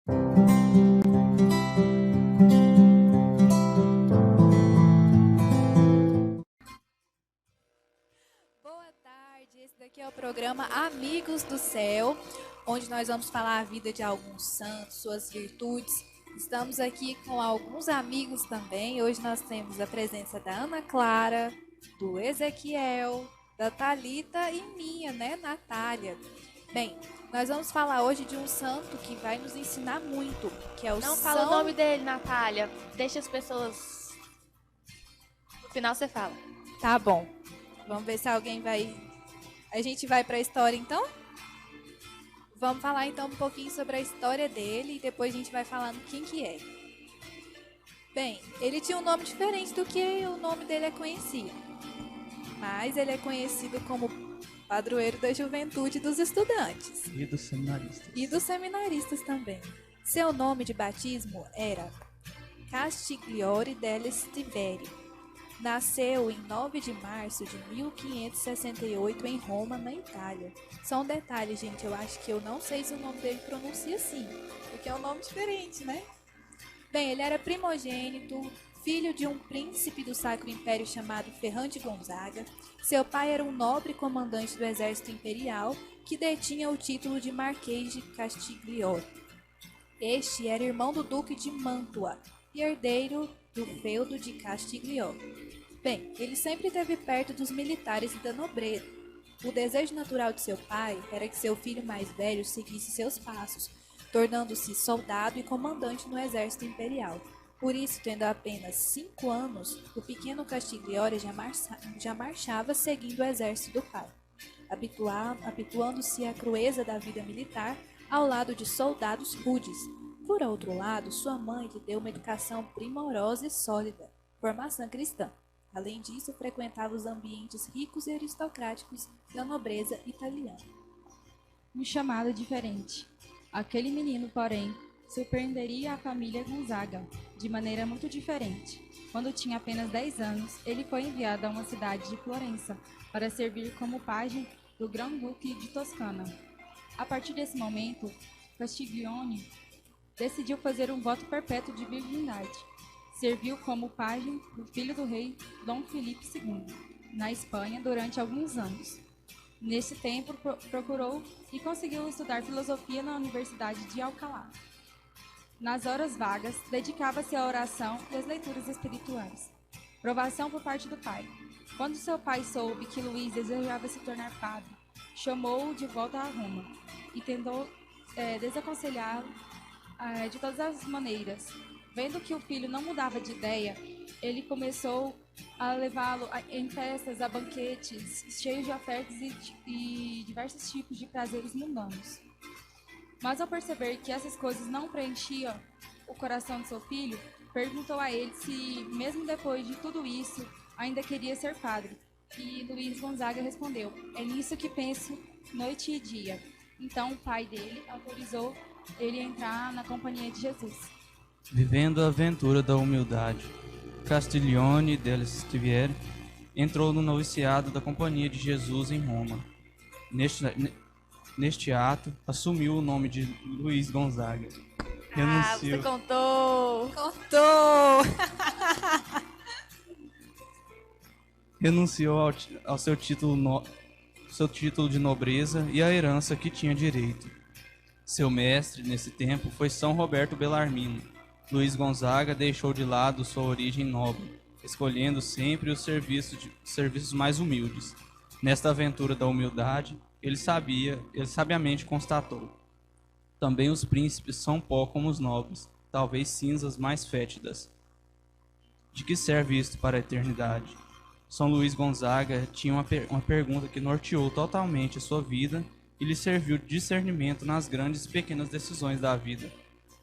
Boa tarde, esse daqui é o programa Amigos do Céu, onde nós vamos falar a vida de alguns santos, suas virtudes. Estamos aqui com alguns amigos também. Hoje nós temos a presença da Ana Clara, do Ezequiel, da Thalita e minha, né, Natália. Bem, nós vamos falar hoje de um santo que vai nos ensinar muito, que é o Não fala o nome dele, Natália. Deixa as pessoas... No final você fala. Tá bom. Vamos ver se alguém vai... A gente vai para a história, então? Vamos falar, então, um pouquinho sobre a história dele e depois a gente vai falando quem que é. Bem, ele tinha um nome diferente do que o nome dele é conhecido. Mas ele é conhecido como padroeiro da juventude dos estudantes. E dos seminaristas. E dos seminaristas também. Seu nome de batismo era Castiglione delle Stiviere. Nasceu em 9 de março de 1568 em Roma, na Itália. Só um detalhe, gente, eu acho que eu não sei se o nome dele pronuncia assim, porque é um nome diferente, né? Bem, ele era primogênito, filho de um príncipe do Sacro Império chamado Ferrante Gonzaga. Seu pai era um nobre comandante do exército imperial que detinha o título de Marquês de Castiglione. Este era irmão do Duque de Mantua e herdeiro do feudo de Castiglione. Bem, ele sempre esteve perto dos militares e da nobreza. O desejo natural de seu pai era que seu filho mais velho seguisse seus passos, tornando-se soldado e comandante no exército imperial. Por isso, tendo apenas 5 anos, o pequeno Castiglione já marchava seguindo o exército do pai, habituando-se à crueza da vida militar ao lado de soldados rudes. Por outro lado, sua mãe lhe deu uma educação primorosa e sólida, formação cristã. Além disso, frequentava os ambientes ricos e aristocráticos da nobreza italiana. Um chamado diferente. Aquele menino, porém, surpreenderia a família Gonzaga de maneira muito diferente. Quando tinha apenas 10 anos, ele foi enviado a uma cidade de Florença para servir como pajem do Grão-Duque de Toscana. A partir desse momento, Castiglione decidiu fazer um voto perpétuo de virgindade. Serviu como pajem do filho do rei Dom Felipe II, na Espanha, durante alguns anos. Nesse tempo, procurou e conseguiu estudar filosofia na Universidade de Alcalá. Nas horas vagas, dedicava-se à oração e às leituras espirituais. Provação por parte do pai. Quando seu pai soube que Luís desejava se tornar padre, chamou-o de volta a Roma e tentou desaconselhá-lo de todas as maneiras. Vendo que o filho não mudava de ideia, ele começou a levá-lo em festas, a banquetes, cheios de ofertas e diversos tipos de prazeres mundanos. Mas ao perceber que essas coisas não preenchiam o coração de seu filho, perguntou a ele se, mesmo depois de tudo isso, ainda queria ser padre. E Luís Gonzaga respondeu: "É nisso que penso noite e dia." Então o pai dele autorizou ele a entrar na companhia de Jesus. Vivendo a aventura da humildade, Castiglione delle Stiviere entrou no noviciado da Companhia de Jesus em Roma. Neste ato, assumiu o nome de Luís Gonzaga. Você contou! Contou! Renunciou ao seu título de nobreza e à herança que tinha direito. Seu mestre, nesse tempo, foi São Roberto Bellarmino. Luís Gonzaga deixou de lado sua origem nobre, escolhendo sempre os serviços mais humildes. Nesta aventura da humildade, ele sabiamente constatou: também os príncipes são pó como os nobres, talvez cinzas mais fétidas. De que serve isto para a eternidade? São Luís Gonzaga tinha uma pergunta que norteou totalmente a sua vida e lhe serviu de discernimento nas grandes e pequenas decisões da vida.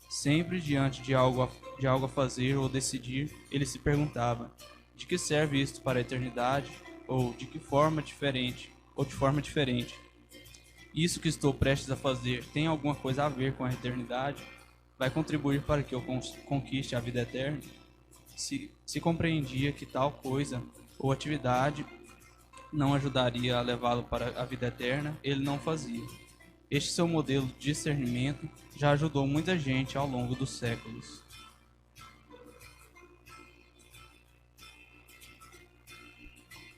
Sempre diante de algo a fazer ou decidir, ele se perguntava: de que serve isto para a eternidade? Ou de forma diferente? Isso que estou prestes a fazer tem alguma coisa a ver com a eternidade? Vai contribuir para que eu conquiste a vida eterna? Se compreendia que tal coisa ou atividade não ajudaria a levá-lo para a vida eterna, ele não fazia. Este seu modelo de discernimento já ajudou muita gente ao longo dos séculos.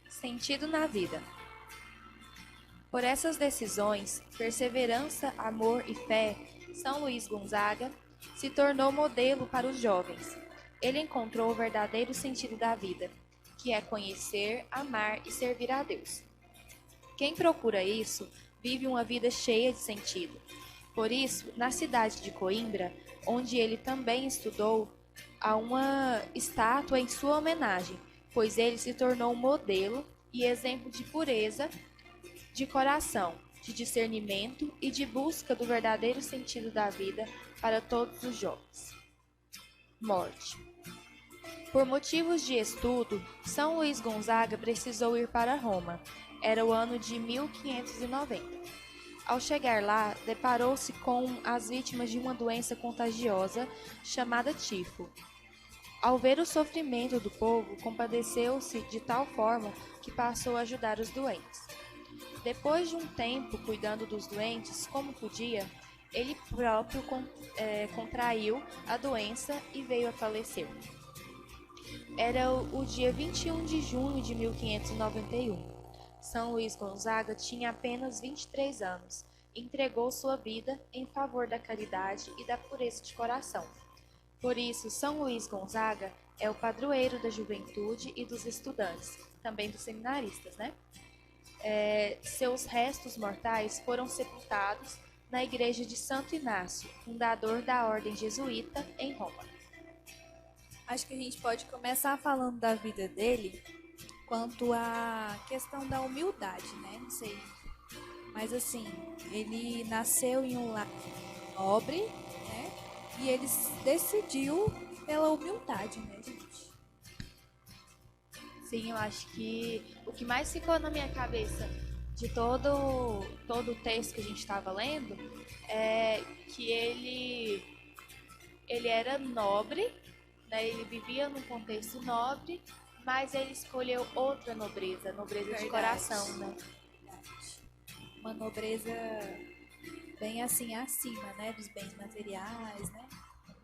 Sentido na vida. Por essas decisões, perseverança, amor e fé, São Luís Gonzaga se tornou modelo para os jovens. Ele encontrou o verdadeiro sentido da vida, que é conhecer, amar e servir a Deus. Quem procura isso, vive uma vida cheia de sentido. Por isso, na cidade de Coimbra, onde ele também estudou, há uma estátua em sua homenagem, pois ele se tornou um modelo e exemplo de pureza, de coração, de discernimento e de busca do verdadeiro sentido da vida para todos os jovens. Morte. Por motivos de estudo, São Luís Gonzaga precisou ir para Roma. Era o ano de 1590. Ao chegar lá, deparou-se com as vítimas de uma doença contagiosa chamada tifo. Ao ver o sofrimento do povo, compadeceu-se de tal forma que passou a ajudar os doentes. Depois de um tempo cuidando dos doentes como podia, ele próprio contraiu a doença e veio a falecer. Era o dia 21 de junho de 1591. São Luís Gonzaga tinha apenas 23 anos e entregou sua vida em favor da caridade e da pureza de coração. Por isso, São Luís Gonzaga é o padroeiro da juventude e dos estudantes, também dos seminaristas, né? Seus restos mortais foram sepultados na igreja de Santo Inácio, fundador da ordem jesuíta em Roma. Acho que a gente pode começar falando da vida dele quanto à questão da humildade, né? Não sei. Mas assim, ele nasceu em um lar nobre, né? E ele decidiu pela humildade, né, gente? Sim, eu acho que o que mais ficou na minha cabeça de todo o texto que a gente estava lendo é que ele era nobre, né? Ele vivia num contexto nobre, mas ele escolheu outra nobreza, Verdade. de coração, né? Verdade. Uma nobreza bem assim acima, né, dos bens materiais, né?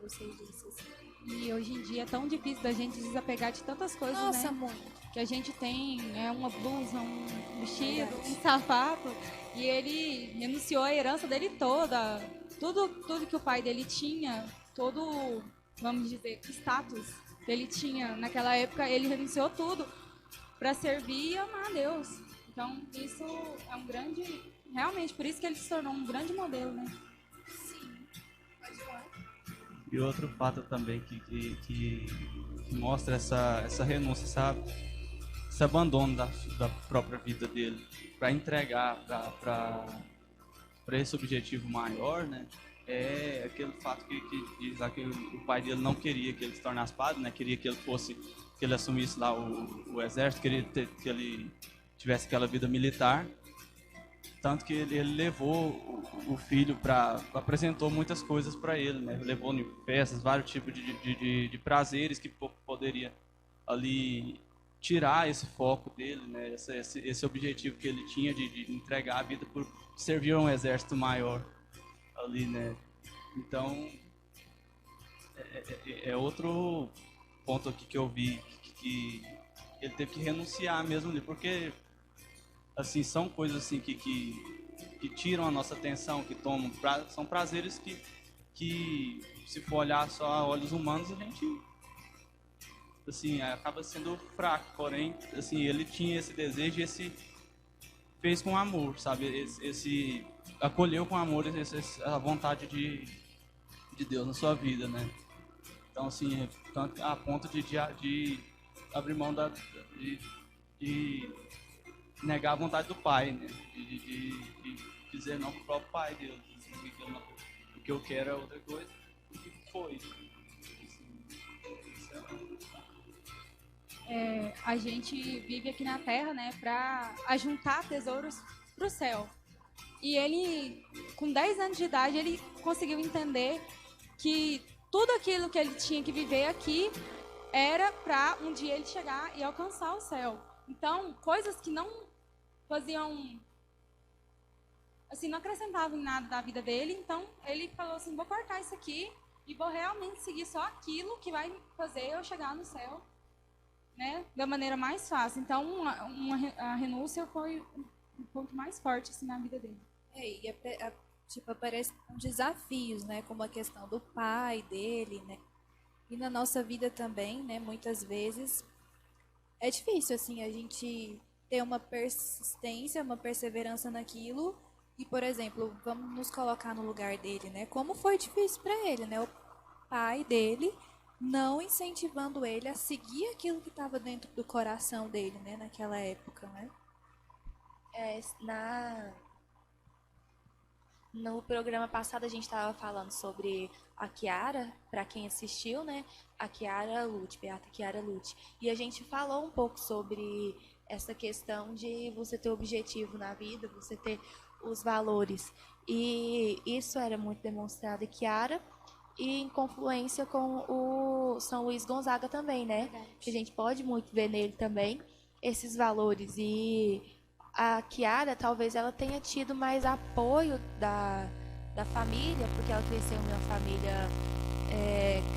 Você disse assim. E hoje em dia é tão difícil da gente desapegar de tantas coisas, Nossa, né? muito. Que a gente tem uma blusa, um vestido, Verdade. um sapato, e ele renunciou a herança dele toda, tudo que o pai dele tinha, todo, vamos dizer, status que ele tinha naquela época, ele renunciou tudo para servir e amar a Deus. Então isso é um grande, realmente, por isso que ele se tornou um grande modelo, né? Sim. Pode falar. E outro fato também que mostra essa renúncia, sabe? Esse abandono da própria vida dele para entregar para esse objetivo maior, né? É aquele fato que diz lá que o pai dele não queria que ele se tornasse padre, né? Queria que ele assumisse lá o exército, queria que ele tivesse aquela vida militar. Tanto que ele levou o filho apresentou muitas coisas para ele, né? Levou em festas, vários tipos de prazeres que poderia ali tirar esse foco dele, né? Esse objetivo que ele tinha de entregar a vida por servir a um exército maior ali, né? Então é outro ponto aqui que eu vi que ele teve que renunciar mesmo ali, porque assim, são coisas assim que tiram a nossa atenção, que tomam, são prazeres que se for olhar só a olhos humanos, a gente assim, acaba sendo fraco, porém, assim, ele tinha esse desejo e fez com amor, sabe, acolheu com amor a vontade de Deus na sua vida, né? Então, assim, a ponto de abrir mão de negar a vontade do pai, né? De dizer não pro próprio pai Deus. Assim, o que eu quero é outra coisa. O que foi? A gente vive aqui na Terra, né, para ajuntar tesouros pro céu. E ele, com 10 anos de idade, ele conseguiu entender que tudo aquilo que ele tinha que viver aqui era para um dia ele chegar e alcançar o céu. Então, coisas que não faziam assim, não acrescentava em nada da vida dele, então ele falou assim, vou cortar isso aqui e vou realmente seguir só aquilo que vai fazer eu chegar no céu, né, da maneira mais fácil. Então, a renúncia foi um ponto mais forte assim, na vida dele. E tipo, aparecem desafios, né? Como a questão do pai dele, né? E na nossa vida também, né? Muitas vezes é difícil, assim, a gente ter uma persistência, uma perseverança naquilo. E, por exemplo, vamos nos colocar no lugar dele, né? Como foi difícil para ele, né? O pai dele não incentivando ele a seguir aquilo que estava dentro do coração dele, né? Naquela época, né? No programa passado a gente estava falando sobre a Chiara, para quem assistiu, né? A Chiara Lute, Beata Chiara Lute. E a gente falou um pouco sobre essa questão de você ter objetivo na vida, você ter os valores. E isso era muito demonstrado em Chiara e em confluência com o São Luís Gonzaga também, né? Que a gente pode muito ver nele também esses valores. E a Chiara, talvez ela tenha tido mais apoio da família, porque ela cresceu em uma família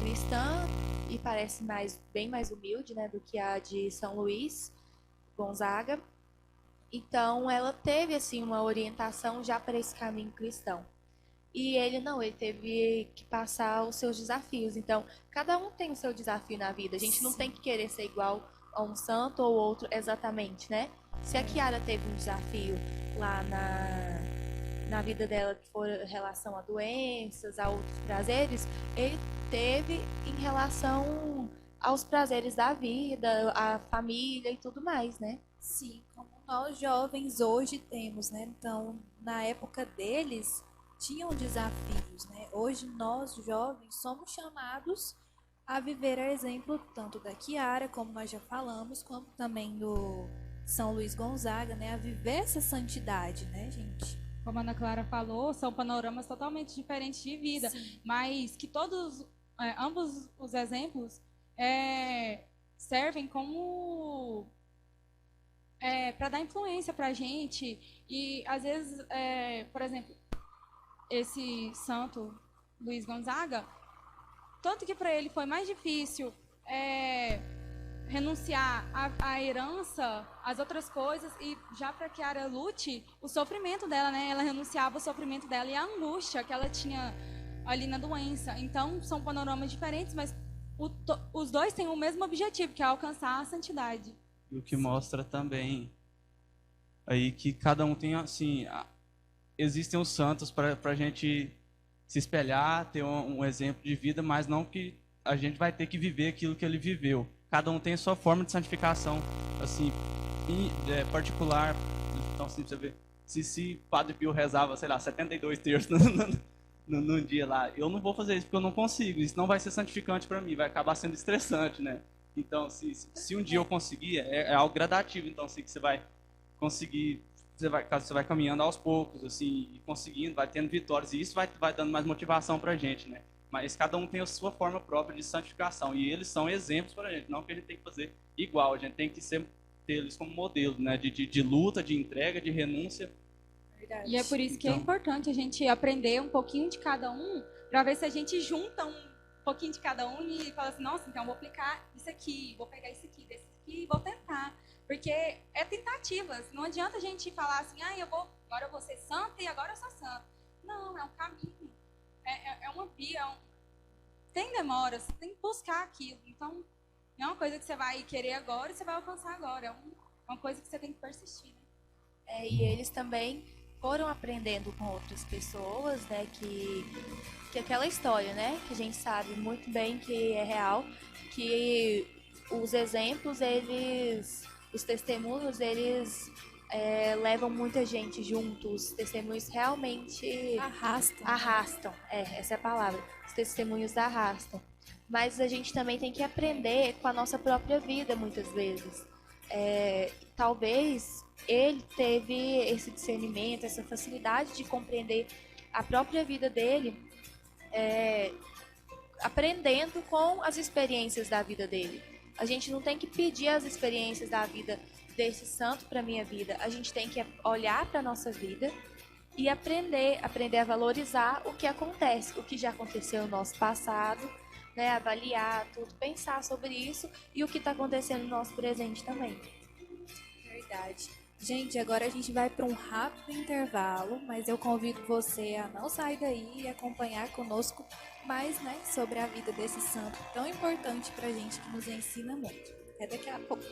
cristã e parece bem mais humilde, né, do que a de São Luís Gonzaga. Então, ela teve assim uma orientação já para esse caminho cristão. E ele não, ele teve que passar os seus desafios. Então, cada um tem o seu desafio na vida. A gente não tem que querer ser igual a um santo ou outro exatamente, né? Se a Chiara teve um desafio lá na vida dela, que for em relação a doenças, a outros prazeres, ele teve em relação aos prazeres da vida, a família e tudo mais, né? Sim, como nós jovens hoje temos, né? Então, na época deles, tinham desafios, né? Hoje nós jovens somos chamados a viver a exemplo tanto da Chiara, como nós já falamos, como também do São Luís Gonzaga, né? A viver essa santidade, né, gente? Como a Ana Clara falou, são panoramas totalmente diferentes de vida, Sim. mas que ambos os exemplos servem como para dar influência para a gente. E às vezes, por exemplo, esse santo Luís Gonzaga, tanto que para ele foi mais difícil renunciar à herança, às outras coisas, e já para Chiara Lute, o sofrimento dela, né? Ela renunciava ao sofrimento dela e à angústia que ela tinha ali na doença. Então, são panoramas diferentes, mas os dois têm o mesmo objetivo, que é alcançar a santidade. E o que mostra também aí que cada um tem, assim, existem os santos para a gente se espelhar, ter um exemplo de vida, mas não que a gente vai ter que viver aquilo que ele viveu. Cada um tem a sua forma de santificação, assim, particular. Então, assim, você vê, se Padre Pio rezava, sei lá, 72 terços no dia lá, eu não vou fazer isso porque eu não consigo. Isso não vai ser santificante para mim, vai acabar sendo estressante, né? Então, se um dia eu conseguir, é algo gradativo. Então, assim, que você vai conseguir, você vai caminhando aos poucos, assim, e conseguindo, vai tendo vitórias, e isso vai dando mais motivação para a gente, né? Mas cada um tem a sua forma própria de santificação, e eles são exemplos para a gente, não que a gente tem que fazer igual, a gente tem que ter eles como modelo, né? De luta, de entrega, de renúncia. Verdade. E é por isso que é importante a gente aprender um pouquinho de cada um, para ver se a gente junta um pouquinho de cada um e fala assim, nossa, então vou aplicar isso aqui, vou pegar isso aqui, desse aqui e vou tentar. Porque é tentativas, não adianta a gente falar assim, agora eu vou ser santa e agora eu sou santa. Não, é um caminho. É uma via, tem demora, você tem que buscar aquilo. Então, não é uma coisa que você vai querer agora e você vai alcançar agora. É uma coisa que você tem que persistir, né? E eles também foram aprendendo com outras pessoas, né? Que aquela história, né? Que a gente sabe muito bem que é real, que os exemplos, os testemunhos, eles levam muita gente junto, os testemunhos realmente arrastam. Essa é a palavra. Os testemunhos arrastam. Mas a gente também tem que aprender com a nossa própria vida, muitas vezes. Talvez ele teve esse discernimento, essa facilidade de compreender a própria vida dele, aprendendo com as experiências da vida dele. A gente não tem que pedir as experiências da vida desse santo para minha vida. A gente tem que olhar para a nossa vida e aprender a valorizar o que acontece, o que já aconteceu no nosso passado, né? Avaliar tudo, pensar sobre isso e o que está acontecendo no nosso presente também. Verdade. Gente, agora a gente vai para um rápido intervalo, mas eu convido você a não sair daí e acompanhar conosco mais, né, sobre a vida desse santo tão importante para a gente, que nos ensina muito. É daqui a pouco.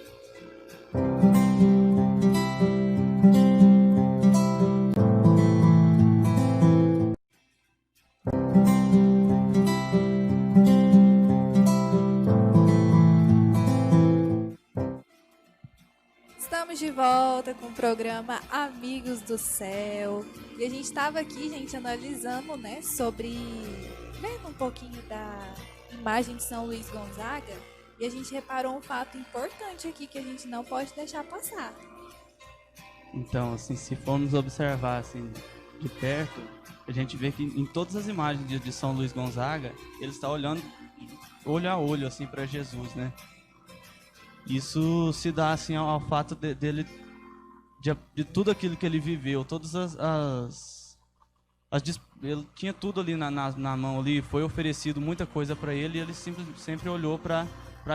Estamos de volta com o programa Amigos do Céu. E a gente estava aqui, gente, analisando, né, vendo um pouquinho da imagem de São Luís Gonzaga. E a gente reparou um fato importante aqui que a gente não pode deixar passar. Então, assim, se formos observar assim de perto, a gente vê que em todas as imagens de São Luís Gonzaga, ele está olhando olho a olho assim para Jesus, né? Isso se dá assim ao fato dele de tudo aquilo que ele viveu, todas ele tinha tudo ali na mão ali, foi oferecido muita coisa para ele e ele sempre olhou para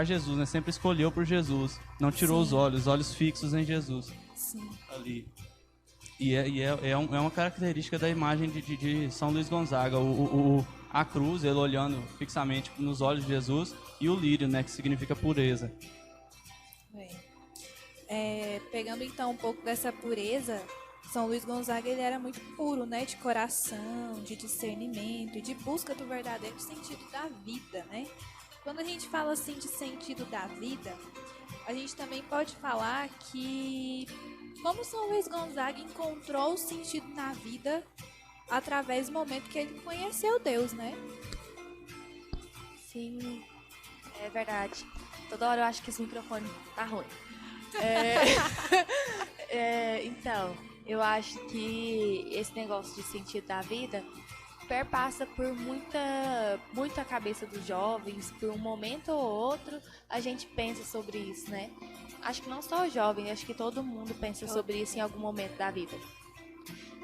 Jesus, né? Sempre escolheu por Jesus, não tirou os olhos fixos em Jesus. Sim. Ali. É uma característica da imagem de São Luís Gonzaga, a cruz, ele olhando fixamente nos olhos de Jesus, e o lírio, né, que significa pureza. Pegando então um pouco dessa pureza, São Luís Gonzaga ele era muito puro, né, de coração, de discernimento, de busca do verdadeiro sentido da vida, né? Quando a gente fala assim de sentido da vida, a gente também pode falar que como São Luís Gonzaga encontrou o sentido na vida através do momento que ele conheceu Deus, né? Sim, é verdade. Toda hora eu acho que esse microfone tá ruim. Então, eu acho que esse negócio de sentido da vida perpassa por muita cabeça dos jovens, por um momento ou outro a gente pensa sobre isso, né? Acho que não só o jovem, acho que todo mundo pensa sobre isso em algum momento da vida.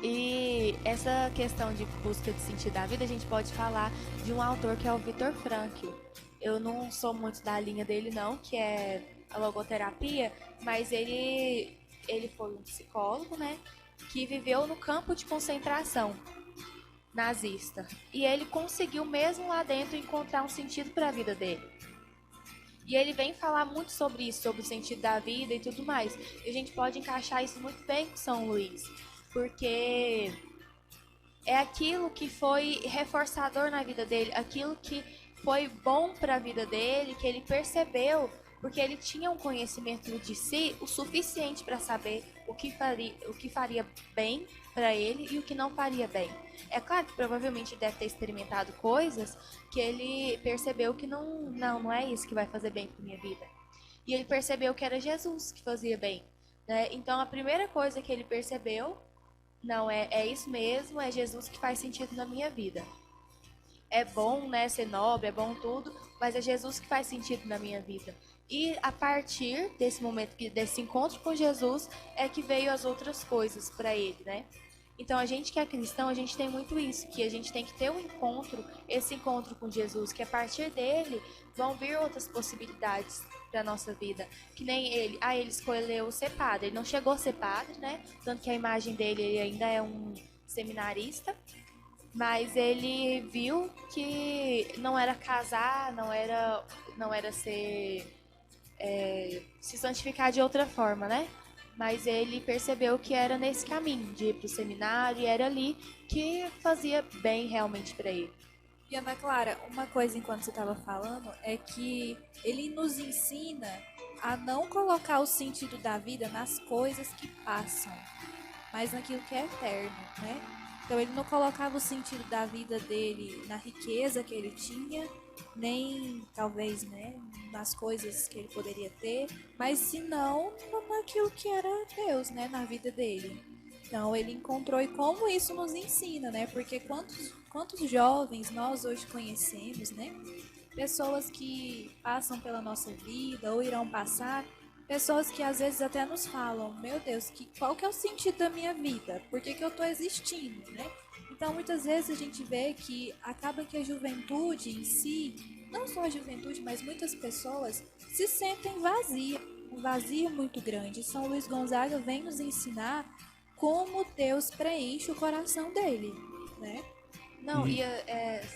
E essa questão de busca de sentido da vida, a gente pode falar de um autor que é o Viktor Frankl. Eu não sou muito da linha dele não, que é a logoterapia, mas ele foi um psicólogo, né, que viveu no campo de concentração nazista. E ele conseguiu mesmo lá dentro encontrar um sentido para a vida dele. E ele vem falar muito sobre isso, sobre o sentido da vida e tudo mais. E a gente pode encaixar isso muito bem com São Luís, porque é aquilo que foi reforçador na vida dele, aquilo que foi bom para a vida dele, que ele percebeu, porque ele tinha um conhecimento de si o suficiente para saber o que faria bem para ele e o que não faria bem. É claro que provavelmente deve ter experimentado coisas que ele percebeu que não é isso que vai fazer bem para minha vida. E ele percebeu que era Jesus que fazia bem, né? Então a primeira coisa que ele percebeu, não é isso mesmo, é Jesus que faz sentido na minha vida. É bom, né, ser nobre, é bom tudo, mas é Jesus que faz sentido na minha vida. E a partir desse momento, desse encontro com Jesus, é que veio as outras coisas para ele, né? Então, a gente que é cristão, a gente tem muito isso, que a gente tem que ter esse encontro com Jesus, que a partir dele vão vir outras possibilidades para nossa vida. Que nem ele escolheu ser padre, ele não chegou a ser padre, né? Tanto que a imagem dele, ele ainda é um seminarista, mas ele viu que não era casar, não era se santificar de outra forma, né? Mas ele percebeu que era nesse caminho, de ir pro seminário, e era ali que fazia bem realmente para ele. E Ana Clara, uma coisa enquanto você estava falando é que ele nos ensina a não colocar o sentido da vida nas coisas que passam, mas naquilo que é eterno, né? Então ele não colocava o sentido da vida dele na riqueza que ele tinha, nem talvez, né, nas coisas que ele poderia ter, mas senão naquilo que era Deus, né, na vida dele. Então ele encontrou, e como isso nos ensina, né? Porque quantos jovens nós hoje conhecemos, né? Pessoas que passam pela nossa vida ou irão passar Pessoas que às vezes até nos falam, meu Deus, qual que é o sentido da minha vida? Por que que eu tô existindo, né? Então, muitas vezes a gente vê que acaba que a juventude em si, não só a juventude, mas muitas pessoas se sentem vazias, um vazio muito grande. São Luís Gonzaga vem nos ensinar como Deus preenche o coração dele, né? Não,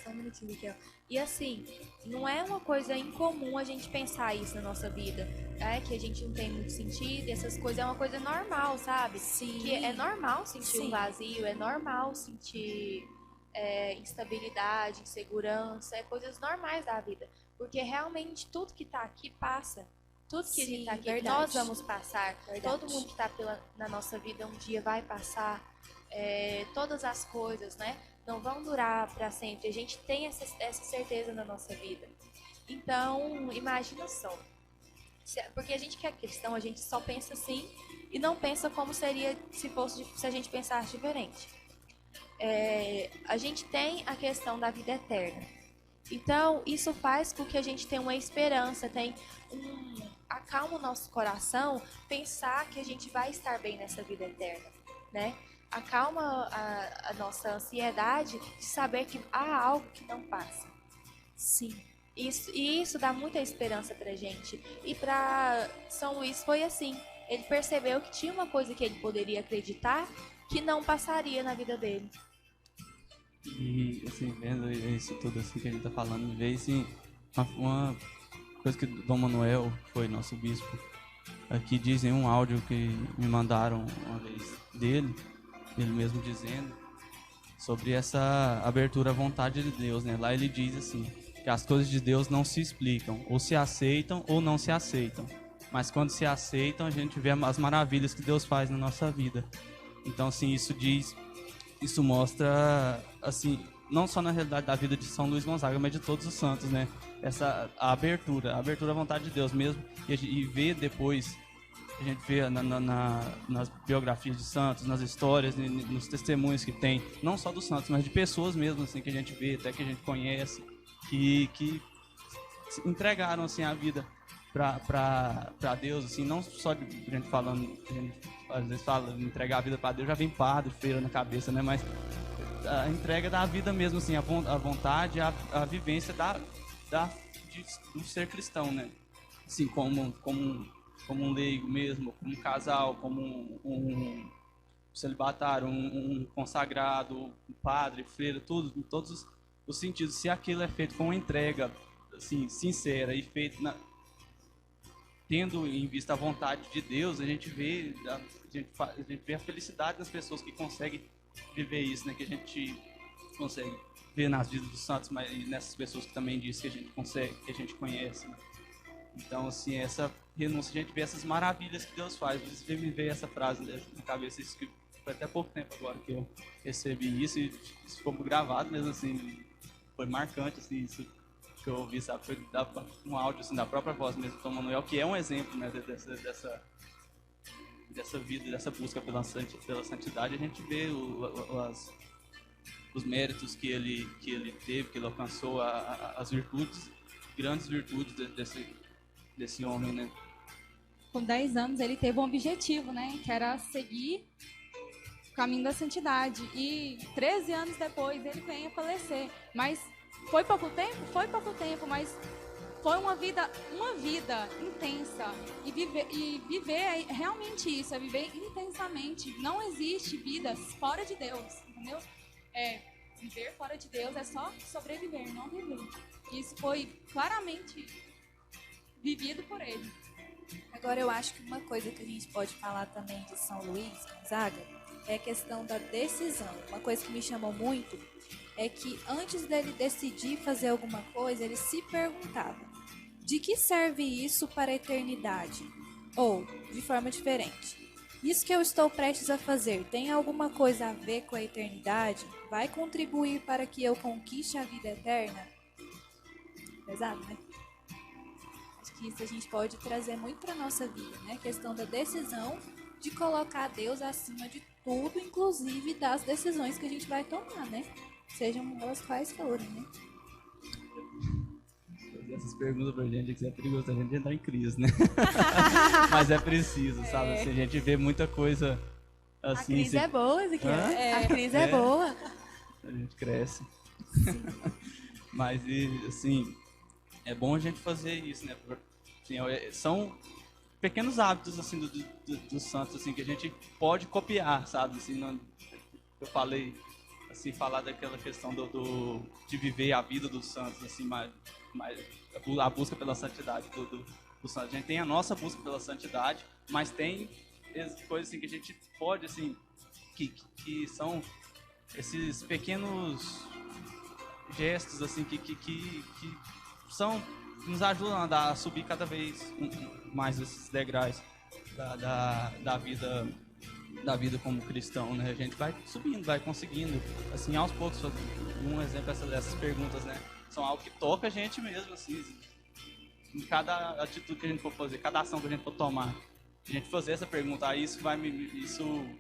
só um minutinho, Miquel. E assim, não é uma coisa incomum a gente pensar isso na nossa vida. É que a gente não tem muito sentido, essas coisas é uma coisa normal, sabe? Sim. Que é normal sentir Sim. um vazio, é normal sentir instabilidade, insegurança, é coisas normais da vida. Porque realmente tudo que tá aqui passa. Tudo que a gente Sim, tá aqui, verdade. nós vamos passar. Verdade. Todo mundo que tá na nossa vida um dia vai passar. Todas as coisas, né? Não vão durar para sempre. A gente tem essa certeza na nossa vida. Então, imagina só. Porque a gente que é cristão, a gente só pensa assim e não pensa como seria se a gente pensasse diferente. A gente tem a questão da vida eterna. Então, isso faz com que a gente tenha uma esperança, acalma o nosso coração pensar que a gente vai estar bem nessa vida eterna, né? Acalma a nossa ansiedade de saber que há algo que não passa. Sim. Isso dá muita esperança pra gente. E para São Luís foi assim. Ele percebeu que tinha uma coisa que ele poderia acreditar que não passaria na vida dele. E, assim, vendo isso tudo assim que a gente tá falando, veio assim, uma coisa que Dom Manuel, que foi nosso bispo, aqui diz em um áudio que me mandaram uma vez dele, ele mesmo dizendo sobre essa abertura à vontade de Deus, né? Lá ele diz assim, que as coisas de Deus não se explicam, ou se aceitam ou não se aceitam. Mas quando se aceitam, a gente vê as maravilhas que Deus faz na nossa vida. Então, assim, isso mostra, assim, não só na realidade da vida de São Luís Gonzaga, mas de todos os santos, né? A abertura à vontade de Deus mesmo, e ver depois, a gente vê nas biografias de santos, nas histórias, nos testemunhos que tem, não só dos santos, mas de pessoas mesmo, assim, que a gente vê, até que a gente conhece, que entregaram, assim, a vida para Deus, assim, não só de gente falando, a gente às vezes fala, entregar a vida para Deus, já vem padre, feira na cabeça, né? Mas a entrega da vida mesmo, assim, a vontade, a vivência do ser cristão, né? Assim, como um leigo mesmo, como um casal, como um celibatário, um consagrado, um padre, freira, tudo, em todos os sentidos. Se aquilo é feito com uma entrega, assim, sincera e feito tendo em vista a vontade de Deus, a gente vê a felicidade das pessoas que conseguem viver isso, né? Que a gente consegue ver nas vidas dos santos, mas nessas pessoas que também diz que a gente consegue, que a gente conhece, né? Então, assim, essa renúncia, a gente vê essas maravilhas que Deus faz. Você me veio essa frase na cabeça, isso que foi até pouco tempo agora que eu recebi isso, e isso ficou gravado mesmo, assim, foi marcante, assim, isso que eu ouvi, sabe, foi um áudio, assim, da própria voz mesmo do Dom Manuel, que é um exemplo, né, dessa vida, dessa busca pela santidade. A gente vê os méritos que ele teve, que ele alcançou, as virtudes, grandes virtudes desse homem, né? Com 10 anos ele teve um objetivo, né? Que era seguir o caminho da santidade. E 13 anos depois ele vem a falecer. Mas foi pouco tempo? Foi pouco tempo, mas foi uma vida intensa. E viver é realmente isso, é viver intensamente. Não existe vida fora de Deus, entendeu? Viver fora de Deus é só sobreviver, não viver. Isso foi claramente vivido por ele. Agora, eu acho que uma coisa que a gente pode falar também de São Luís Gonzaga é a questão da decisão. Uma coisa que me chamou muito é que antes dele decidir fazer alguma coisa, ele se perguntava: de que serve isso para a eternidade? Ou, de forma diferente, isso que eu estou prestes a fazer tem alguma coisa a ver com a eternidade? Vai contribuir para que eu conquiste a vida eterna? Pesado, né? Acho que isso a gente pode trazer muito para a nossa vida, né? A questão da decisão de colocar Deus acima de tudo, inclusive das decisões que a gente vai tomar, né? Sejam elas quais forem, né? Essas pergunta pra gente que é perigoso a gente entrar em crise, né? Mas é preciso, sabe? Assim, a gente vê muita coisa assim. A crise é boa, Ezequiel. A crise é boa. A gente cresce. Mas, assim, é bom a gente fazer isso, né? Assim, são pequenos hábitos, assim, dos santos, assim, que a gente pode copiar, sabe? Assim, eu falei, assim, falar daquela questão de viver a vida dos santos, assim, mais a busca pela santidade do santo. A gente tem a nossa busca pela santidade, mas tem coisas assim que a gente pode, assim, que são esses pequenos gestos, assim, que são, nos ajudam a subir cada vez mais esses degraus da vida como cristão, né? A gente vai subindo, vai conseguindo, assim, aos poucos. Um exemplo dessas perguntas, né? São algo que toca a gente mesmo, assim, em cada atitude que a gente for fazer, cada ação que a gente for tomar. A gente fazer essa pergunta, isso vai me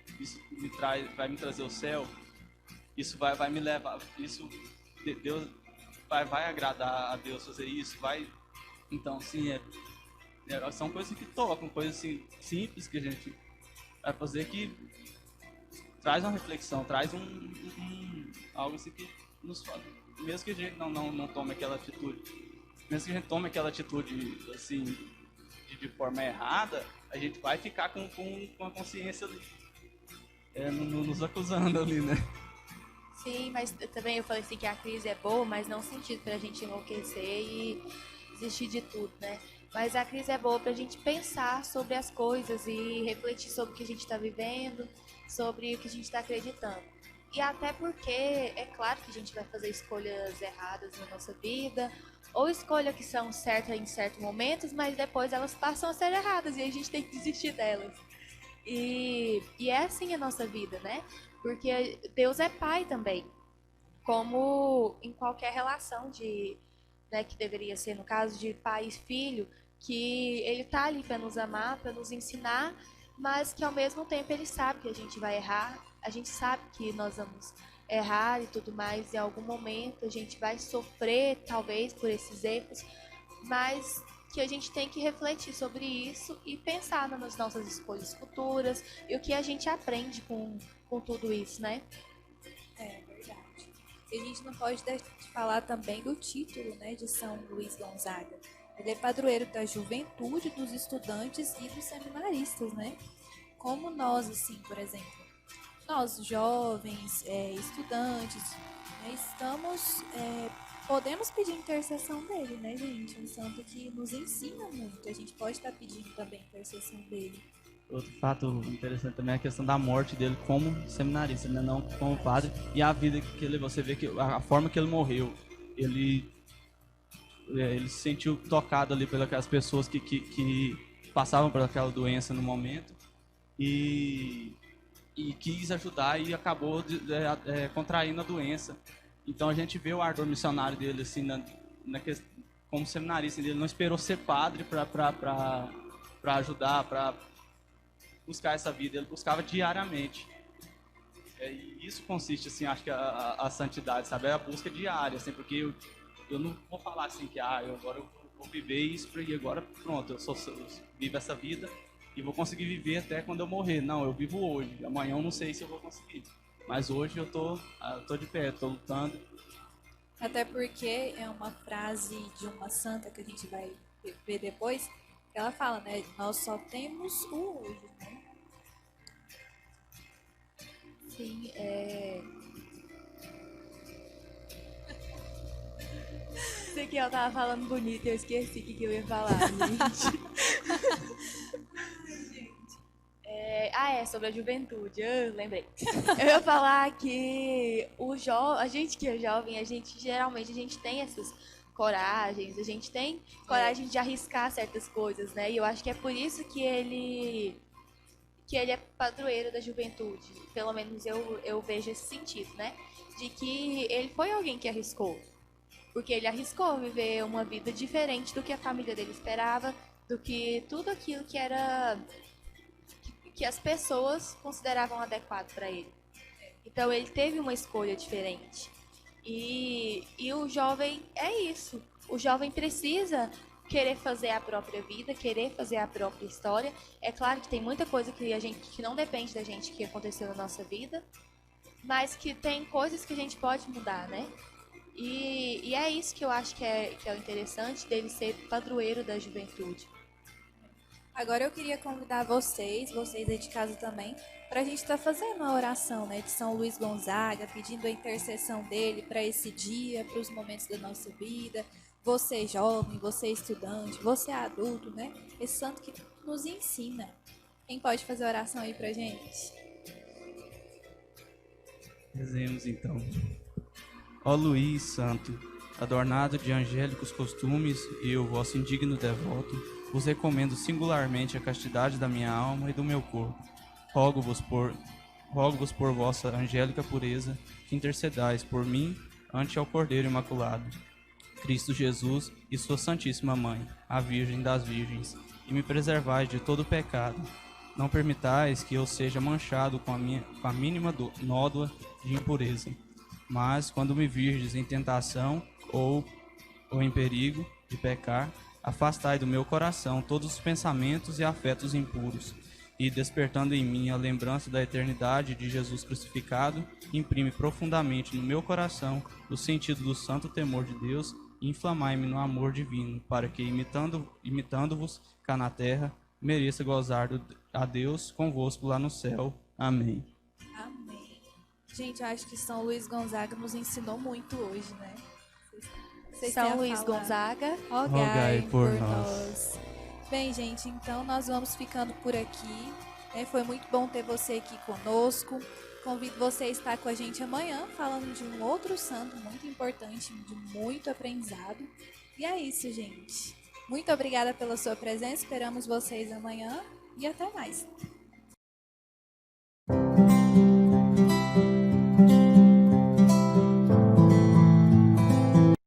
trazer o céu, isso vai me levar, isso Deus vai agradar a Deus fazer isso, vai. Então, sim, são coisas que tocam, coisas assim simples que a gente vai fazer que traz uma reflexão, traz algo assim que nos fala. Mesmo que a gente não tome aquela atitude, mesmo que a gente tome aquela atitude assim de forma errada, a gente vai ficar com a consciência ali, nos acusando ali, né? Sim, mas também eu falei assim que a crise é boa, mas não no sentido pra gente enlouquecer e desistir de tudo, né? Mas a crise é boa pra gente pensar sobre as coisas e refletir sobre o que a gente tá vivendo, sobre o que a gente tá acreditando. E até porque é claro que a gente vai fazer escolhas erradas na nossa vida, ou escolhas que são certas em certos momentos, mas depois elas passam a ser erradas e a gente tem que desistir delas. E é assim a nossa vida, né? Porque Deus é pai também, como em qualquer relação né, que deveria ser no caso de pai e filho, que ele tá ali para nos amar, para nos ensinar, mas que ao mesmo tempo ele sabe que a gente vai errar, a gente sabe que nós vamos errar e tudo mais, em algum momento a gente vai sofrer talvez por esses erros, mas que a gente tem que refletir sobre isso e pensar nas nossas escolhas futuras e o que a gente aprende com tudo isso, né? É verdade. E a gente não pode deixar de falar também do título, né, de São Luís Gonzaga. Ele é padroeiro da juventude, dos estudantes e dos seminaristas, né? Como nós, assim, por exemplo, nós jovens, estudantes, né, podemos pedir intercessão dele, né, gente? Um santo que nos ensina muito. A gente pode estar pedindo também intercessão dele. Outro fato interessante também é a questão da morte dele como seminarista, né? Não como padre, e a vida que ele levou. Você vê que a forma que ele morreu, ele se sentiu tocado ali pelas pessoas que passavam por aquela doença no momento e quis ajudar e acabou contraindo a doença. Então a gente vê o ardor missionário dele assim, como seminarista. Ele não esperou ser padre para ajudar, para buscar essa vida, ele buscava diariamente. E isso consiste, assim, acho que a santidade, sabe? É a busca diária, assim, porque eu não vou falar assim que agora eu vou viver isso e agora pronto, eu vivo essa vida e vou conseguir viver até quando eu morrer. Não, eu vivo hoje, amanhã eu não sei se eu vou conseguir, mas hoje eu tô de pé, tô lutando. Até porque é uma frase de uma santa que a gente vai ver depois, que ela fala, né? Nós só temos o hoje, né? Sim, Isso aqui eu tava falando bonito e eu esqueci o que eu ia falar, gente. Sobre a juventude, eu lembrei. Eu ia falar que a gente que é jovem, geralmente a gente tem essas coragens, a gente tem coragem de arriscar certas coisas, né? E eu acho que é por isso que ele é padroeiro da juventude. Pelo menos eu vejo esse sentido, né? De que ele foi alguém que arriscou. Porque ele arriscou viver uma vida diferente do que a família dele esperava, do que tudo aquilo que as pessoas consideravam adequado para ele. Então ele teve uma escolha diferente. E o jovem é isso. O jovem precisa querer fazer a própria vida, querer fazer a própria história. É claro que tem muita coisa que não depende da gente que aconteceu na nossa vida, mas que tem coisas que a gente pode mudar, né? E é isso que eu acho que é o interessante dele ser padroeiro da juventude. Agora eu queria convidar vocês aí de casa também, para a gente estar fazendo uma oração, né, de São Luís Gonzaga, pedindo a intercessão dele para esse dia, para os momentos da nossa vida. Você jovem, você estudante, você adulto, né? Esse santo que nos ensina. Quem pode fazer a oração aí pra gente? Rezemos então. Ó Luís Santo, adornado de angélicos costumes, eu, vosso indigno devoto, vos recomendo singularmente a castidade da minha alma e do meu corpo. Rogo-vos por vossa angélica pureza, que intercedais por mim ante ao Cordeiro Imaculado, Cristo Jesus e sua Santíssima Mãe, a Virgem das Virgens, e me preservais de todo pecado. Não permitais que eu seja manchado com a mínima nódoa de impureza. Mas, quando me virdes em tentação ou em perigo de pecar, afastai do meu coração todos os pensamentos e afetos impuros, e, despertando em mim a lembrança da eternidade de Jesus crucificado, imprime profundamente no meu coração o sentido do santo temor de Deus e inflamai-me no amor divino, para que, imitando-vos cá na terra, mereça gozar a Deus convosco lá no céu. Amém. Amém. Gente, eu acho que São Luís Gonzaga nos ensinou muito hoje, né? Vocês têm São a Luís falar? Gonzaga, Rogai por por nós. nós. Bem, gente, então nós vamos ficando por aqui. Foi muito bom ter você aqui conosco. Convido você a estar com a gente amanhã, falando de um outro santo muito importante, de muito aprendizado. E é isso, gente. Muito obrigada pela sua presença. Esperamos vocês amanhã e até mais.